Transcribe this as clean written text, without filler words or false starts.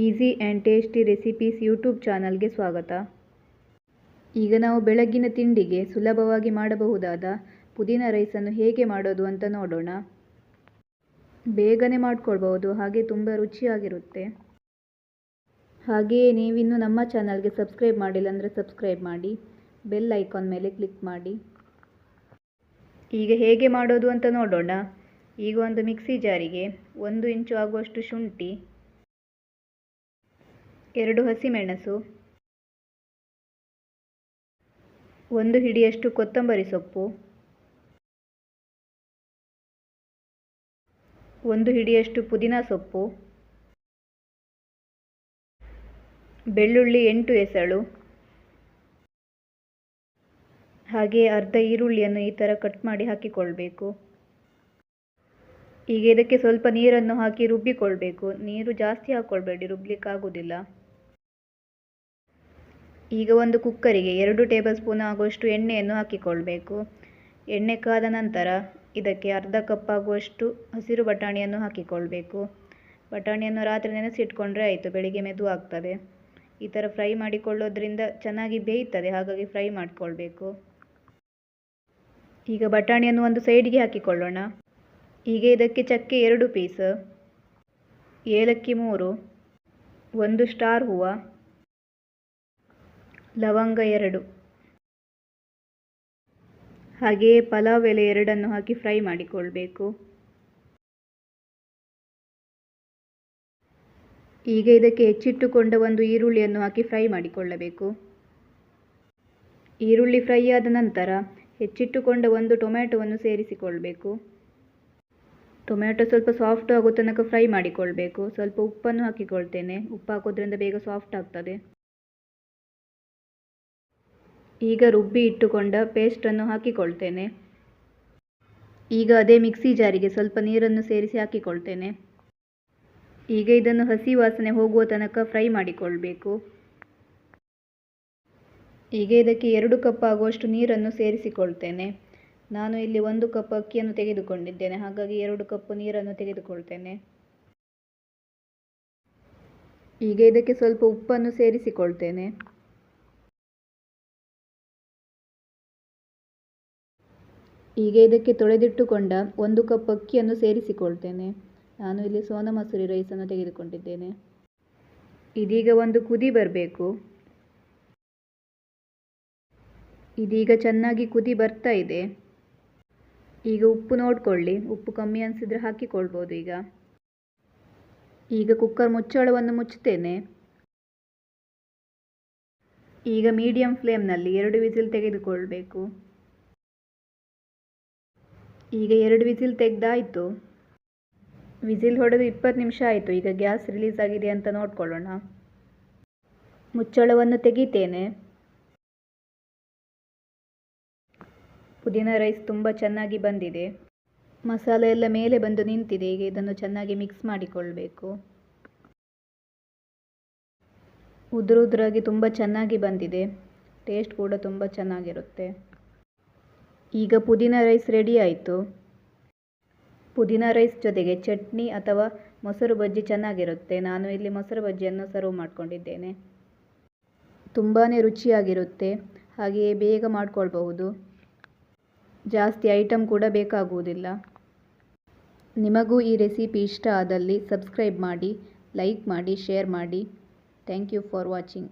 Easy and tasty recipes YouTube ಚಾನಲ್ಗೆ ಸ್ವಾಗತ. ಈಗ ನಾವು ಬೆಳಗ್ಗಿನ ತಿಂಡಿಗೆ ಸುಲಭವಾಗಿ ಮಾಡಬಹುದಾದ ಪುದೀನ ರೈಸನ್ನು ಹೇಗೆ ಮಾಡೋದು ಅಂತ ನೋಡೋಣ. ಬೇಗನೆ ಮಾಡ್ಕೊಳ್ಬಹುದು, ಹಾಗೆ ತುಂಬ ರುಚಿಯಾಗಿರುತ್ತೆ. ಹಾಗೆಯೇ ನೀವಿನ್ನೂ ನಮ್ಮ ಚಾನಲ್ಗೆ ಸಬ್ಸ್ಕ್ರೈಬ್ ಮಾಡಿಲ್ಲ ಅಂದರೆ ಸಬ್ಸ್ಕ್ರೈಬ್ ಮಾಡಿ, ಬೆಲ್ ಐಕಾನ್ ಮೇಲೆ ಕ್ಲಿಕ್ ಮಾಡಿ. ಈಗ ಹೇಗೆ ಮಾಡೋದು ಅಂತ ನೋಡೋಣ. ಈಗ ಒಂದು ಮಿಕ್ಸಿ ಜಾರಿಗೆ 1 ಇಂಚು ಆಗುವಷ್ಟು ಶುಂಠಿ, 2 ಹಸಿಮೆಣಸು, 1 ಹಿಡಿಯಷ್ಟು ಕೊತ್ತಂಬರಿ ಸೊಪ್ಪು, 1 ಹಿಡಿಯಷ್ಟು ಪುದೀನ ಸೊಪ್ಪು, ಬೆಳ್ಳುಳ್ಳಿ 8 ಎಸಳು, ಹಾಗೆ ಅರ್ಧ ಈರುಳ್ಳಿಯನ್ನು ಈ ಥರ ಕಟ್ ಮಾಡಿ ಹಾಕಿಕೊಳ್ಬೇಕು. ಈಗ ಇದಕ್ಕೆ ಸ್ವಲ್ಪ ನೀರನ್ನು ಹಾಕಿ ರುಬ್ಬಿಕೊಳ್ಬೇಕು. ನೀರು ಜಾಸ್ತಿ ಹಾಕ್ಕೊಳ್ಬೇಡಿ, ರುಬ್ಲಿಕ್ಕಾಗೋದಿಲ್ಲ. ಈಗ ಒಂದು ಕುಕ್ಕರಿಗೆ 2 ಟೇಬಲ್ ಸ್ಪೂನ್ ಆಗುವಷ್ಟು ಎಣ್ಣೆಯನ್ನು ಹಾಕಿಕೊಳ್ಬೇಕು. ಎಣ್ಣೆ ಕಾದ ನಂತರ ಇದಕ್ಕೆ ಅರ್ಧ ಕಪ್ ಆಗುವಷ್ಟು ಹಸಿರು ಬಟಾಣಿಯನ್ನು ಹಾಕಿಕೊಳ್ಬೇಕು. ಬಟಾಣಿಯನ್ನು ರಾತ್ರಿ ನೆನೆಸಿಟ್ಕೊಂಡ್ರೆ ಆಯಿತು, ಬೆಳಿಗ್ಗೆ ಮೆದು ಆಗ್ತದೆ. ಈ ಥರ ಫ್ರೈ ಮಾಡಿಕೊಳ್ಳೋದ್ರಿಂದ ಚೆನ್ನಾಗಿ ಬೇಯ್ತದೆ, ಹಾಗಾಗಿ ಫ್ರೈ ಮಾಡಿಕೊಳ್ಬೇಕು. ಈಗ ಬಟಾಣಿಯನ್ನು ಒಂದು ಸೈಡಿಗೆ ಹಾಕಿಕೊಳ್ಳೋಣ. ಈಗ ಇದಕ್ಕೆ ಚಕ್ಕೆ 2 ಪೀಸ್, ಏಲಕ್ಕಿ 3, 1 ಸ್ಟಾರ್ ಹೂವು, ಲವಂಗ 2, ಹಾಗೆಯೇ ಪಲಾವ್ ಎಲೆ 2 ಹಾಕಿ ಫ್ರೈ ಮಾಡಿಕೊಳ್ಬೇಕು. ಈಗ ಇದಕ್ಕೆ ಹೆಚ್ಚಿಟ್ಟುಕೊಂಡ ಒಂದು ಈರುಳ್ಳಿಯನ್ನು ಹಾಕಿ ಫ್ರೈ ಮಾಡಿಕೊಳ್ಳಬೇಕು. ಈರುಳ್ಳಿ ಫ್ರೈ ಆದ ನಂತರ ಹೆಚ್ಚಿಟ್ಟುಕೊಂಡ ಒಂದು ಟೊಮ್ಯಾಟೊವನ್ನು ಸೇರಿಸಿಕೊಳ್ಬೇಕು. ಟೊಮ್ಯಾಟೊ ಸ್ವಲ್ಪ ಸಾಫ್ಟ್ ಆಗೋ ತನಕ ಫ್ರೈ ಮಾಡಿಕೊಳ್ಬೇಕು. ಸ್ವಲ್ಪ ಉಪ್ಪನ್ನು ಹಾಕಿಕೊಳ್ತೇನೆ, ಉಪ್ಪು ಹಾಕೋದ್ರಿಂದ ಬೇಗ ಸಾಫ್ಟ್ ಆಗ್ತದೆ. ಈಗ ರುಬ್ಬಿ ಇಟ್ಟುಕೊಂಡ ಪೇಸ್ಟನ್ನು ಹಾಕಿಕೊಳ್ತೇನೆ. ಈಗ ಅದೇ ಮಿಕ್ಸಿ ಜಾರಿಗೆ ಸ್ವಲ್ಪ ನೀರನ್ನು ಸೇರಿಸಿ ಹಾಕಿಕೊಳ್ತೇನೆ. ಈಗ ಇದನ್ನು ಹಸಿ ವಾಸನೆ ಹೋಗುವ ತನಕ ಫ್ರೈ ಮಾಡಿಕೊಳ್ಬೇಕು. ಈಗ ಇದಕ್ಕೆ 2 ಕಪ್ ಆಗುವಷ್ಟು ನೀರನ್ನು ಸೇರಿಸಿಕೊಳ್ತೇನೆ. ನಾನು ಇಲ್ಲಿ 1 ಕಪ್ ಅಕ್ಕಿಯನ್ನು ತೆಗೆದುಕೊಂಡಿದ್ದೇನೆ, ಹಾಗಾಗಿ 2 ಕಪ್ ನೀರನ್ನು ತೆಗೆದುಕೊಳ್ತೇನೆ. ಈಗ ಇದಕ್ಕೆ ಸ್ವಲ್ಪ ಉಪ್ಪನ್ನು ಸೇರಿಸಿಕೊಳ್ತೇನೆ. ಈಗ ಇದಕ್ಕೆ ತೊಳೆದಿಟ್ಟುಕೊಂಡ 1 ಕಪ್ ಅಕ್ಕಿಯನ್ನು ಸೇರಿಸಿಕೊಳ್ತೇನೆ. ನಾನು ಇಲ್ಲಿ ಸೋನಾ ಮಸೂರಿ ರೈಸನ್ನು ತೆಗೆದುಕೊಂಡಿದ್ದೇನೆ. ಇದೀಗ ಒಂದು ಕುದಿ ಬರಬೇಕು. ಇದೀಗ ಚೆನ್ನಾಗಿ ಕುದಿ ಬರ್ತಾ ಇದೆ. ಈಗ ಉಪ್ಪು ನೋಡ್ಕೊಳ್ಳಿ, ಉಪ್ಪು ಕಮ್ಮಿ ಅನಿಸಿದರೆ ಹಾಕಿಕೊಳ್ಬೋದು. ಈಗ ಕುಕ್ಕರ್ ಮುಚ್ಚಳವನ್ನು ಮುಚ್ಚುತ್ತೇನೆ. ಈಗ ಮೀಡಿಯಂ ಫ್ಲೇಮ್ನಲ್ಲಿ 2 ವಿಸಿಲ್ ತೆಗೆದುಕೊಳ್ಬೇಕು. ಈಗ 2 ವಿಸಿಲ್ ತೆಗೆದಾಯಿತು. ವಿಸಿಲ್ ಹೊಡೆದು 20 ನಿಮಿಷ ಆಯಿತು. ಈಗ ಗ್ಯಾಸ್ ರಿಲೀಸ್ ಆಗಿದೆ ಅಂತ ನೋಡ್ಕೊಳ್ಳೋಣ. ಮುಚ್ಚಳವನ್ನು ತೆಗಿತೇನೆ. ಪುದೀನ ರೈಸ್ ತುಂಬ ಚೆನ್ನಾಗಿ ಬಂದಿದೆ. ಮಸಾಲೆ ಎಲ್ಲ ಮೇಲೆ ಬಂದು ನಿಂತಿದೆ. ಈಗ ಇದನ್ನು ಚೆನ್ನಾಗಿ ಮಿಕ್ಸ್ ಮಾಡಿಕೊಳ್ಬೇಕು. ಉದುರಾಗಿ ತುಂಬ ಚೆನ್ನಾಗಿ ಬಂದಿದೆ. ಟೇಸ್ಟ್ ಕೂಡ ತುಂಬ ಚೆನ್ನಾಗಿರುತ್ತೆ. ಈಗ ಪುದೀನ ರೈಸ್ ರೆಡಿ ಆಯಿತು. ಪುದೀನ ರೈಸ್ ಜೊತೆಗೆ ಚಟ್ನಿ ಅಥವಾ ಮೊಸರು ಬಜ್ಜಿ ಚೆನ್ನಾಗಿರುತ್ತೆ. ನಾನು ಇಲ್ಲಿ ಮೊಸರು ಬಜ್ಜಿಯನ್ನು ಸರ್ವ್ ಮಾಡ್ಕೊಂಡಿದ್ದೇನೆ. ತುಂಬಾ ರುಚಿಯಾಗಿರುತ್ತೆ, ಹಾಗೆಯೇ ಬೇಗ ಮಾಡ್ಕೊಳ್ಬಹುದು. ಜಾಸ್ತಿ ಐಟಮ್ ಕೂಡ ಬೇಕಾಗುವುದಿಲ್ಲ. ನಿಮಗೂ ಈ ರೆಸಿಪಿ ಇಷ್ಟ ಆದಲ್ಲಿ ಸಬ್ಸ್ಕ್ರೈಬ್ ಮಾಡಿ, ಲೈಕ್ ಮಾಡಿ, ಶೇರ್ ಮಾಡಿ. Thank you for watching.